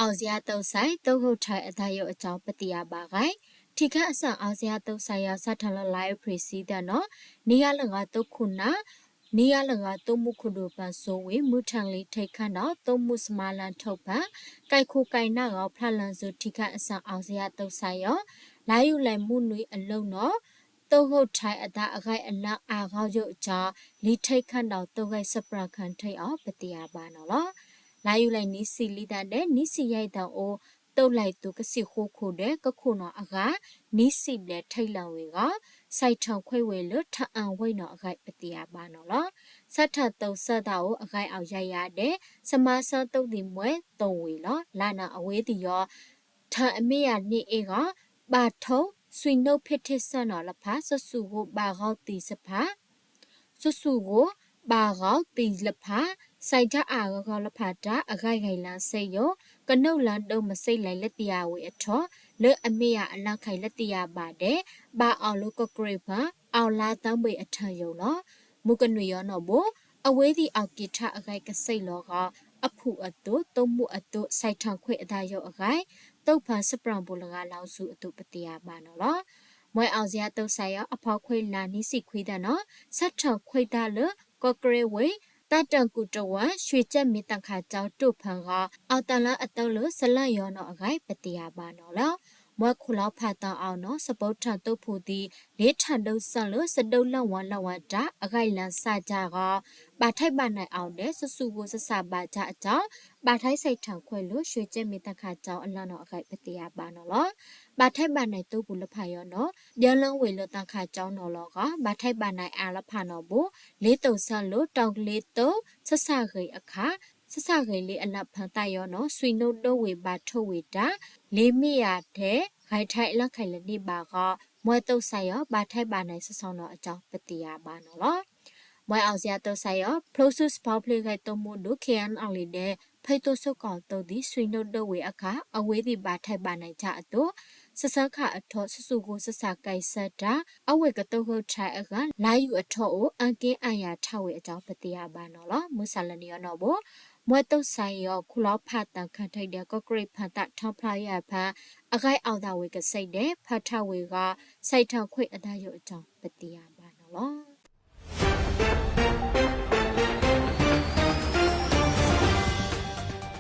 အောင်စရာတုတ်ဆိုင်တုတ်ဟုတ်ထိုင်အသားရုပ်အကြောင်းပတိယပါဂိုင်ထိခတ်အဆန်အောင်စရာတုတ်ဆိုင်ရဆတ်ထလလိုက်ဖရီစီဒနော်နေရလငါတုတ်ခုနာနေရလငါတုံမှုခုဒိုပန်ဆိုဝေမူထန်လေးထိတ်ခန့်တော့တုံမှုစမလန်ထုတ်ပန်ကြိုက်ခုကြိုင်နာကောဖလန်စုထိခတ်အဆန်အောင်စရာတုတ်ဆိုင်ရလာယူလိုက်မှုနွေအလုံးနော်တုတ်ဟုတ်ထိုင်အသားအခိုင်အလန့်အာကောက်ရုပ်အကြောင်းလီထိတ်ခန့်တော့တုတ်ခိုက်စပရခန့်ထိတ်အောင်ပတိယပါနော်လာယူလိုက်နီးစီလီတဲ့နီးစီရိုက်တောင်အိုတုတ်လိုက်သူကစီခိုးခိုးတဲ့ကခုနော်အကနီးစီတဲ့ထိတ်လန်ဝေကစိုက်ထောင်ခွေဝေလို့ထအံဝိနော်အခိုက်ပတိယပါနော်လားစတ်ထတုတ်ဆက်တာကိုအခိုက်အောင်ရိုက်ရတဲ့စမဆန်းတုတ်ဒီမွဲတုံဝေလောလာနာအဝေးတီရောထအမေရနေအေကပါထုံဆွေနှုတ်ဖြစ်ထစ်ဆန်နော်လဖာဆဆူကိုပါကောက်တီစဖာဆဆူကိုပါကောက်တီလဖာစိုက်ကြအာကောလဖာတာအခိုက်ခိုင်လန်းစိတ်ရောကနုတ်လန်းတုံးမစိတ်လိုက်လက်တရားဝေအထောလေအမေရအလောက်ခိုင်လက်တရားပါတဲ့ဘာအောင်လို့ကဂရိပါအောင်လာတန်းပေအထံယုံနော်မုကနွေရောနော်ဘအဝေးဒီအောက်ကိထအခိုက်ကစိတ်လောကအဖူအတုတုံးမှုအတုစိုက်ထံခွေအသားရုပ်အခိုက်တုတ်ဖန်စပရံဘူလကလောင်စုအတုပတရားပါနော်မွဲအောင်စရာတုတ်ဆိုင်ရအဖောက်ခွေလာနီးစီခွေးတဲ့နော်ဆက်ထံခွေးတာလကော့ကရေဝေတတန်ကူတဝရွှေချက်မီတန်ခါကြောင်းတုတ်ဖန်ကအောက်တလအတုံးလို့ဇလန့်ရောနော်အခိုက်ပတရားပါနော်လားမွဲခုလောက်ဖတ်တောင်းအောင်နော်စပုတ်ထန်တုတ်ဖို့ဒီလေးထန်တုတ်ဆန်လို့စတုတ်လောက်ဝမ်လောက်ဝမ်တာအခိုက်လန်စကြကပါထိုက်ပါနိုင်အောင်တဲ့ဆဆူကိုဆဆပါကြအကြောင်းပါထိုက်စိတ်ထန်ခွဲလို့ရွှေချက်မီတန်ခါကြောင်းအလန့်တော့အခိုက်ပတရားပါနော်လားပါထိုက်ပါနိုင်တုတ်ဘူးလဖာရောနော်ပြန်လုံးဝေလို့တန်ခါကြောင်းနော်လောကပါထိုက်ပါနိုင်အားလဖာနော်ဘူးလေးတုံဆန်လို့တောင်ကလေးတုံဆဆခေအခါဆဆခေလေးအလတ်ဖန်တိုင်ရောနော်ဆွေနှုတ်တော့ဝေပါထုတ်ဝေတာလေးမိရတဲ့ခိုင်ထိုက်လက်ခိုင်လည်းနေပါကမွဲတုတ်ဆိုင်ရောပါထိုက်ပါနိုင်ဆဆောင်တော့အကြောင်းပတိယပါနော်လောမွဲအောင်စရာတုတ်ဆိုင်ရောဖလိုဆုစ်ပေါပလေးခိုင်တုံးမှုတို့ KN အောင်လေးတဲ့ဖိတ်တုဆုတ်ကောင်တုတ်ဒီဆွေနှုတ်တော့ဝေအခါအဝေးဒီပါထိုက်ပါနိုင်ကြအတော့ဆဆခအထောဆဆူကိုဆဆကိုက်ဆက်တာအဝေကတုတ်ဟုတ်ထိုင်အခါလာယူအထောကိုအန်ကင်းအန်ရထဝေအကြောင်းပတိယပါနော်လောမုဆလနီယောနော်ဘောမွဲတုတ်ဆိုင်ရောခုလောက်ဖတ်တန်ခန့်ထိုက်တဲ့ကော့ဂရိတ်ဖန်တထောင်းဖလာရဖန်အခိုက်အောင်တာဝေကစိတ်တဲ့ဖတ်ထဝေကစိုက်ထောင်ခွေအသားရုပ်အကြောင်းပတိယပါနော်လော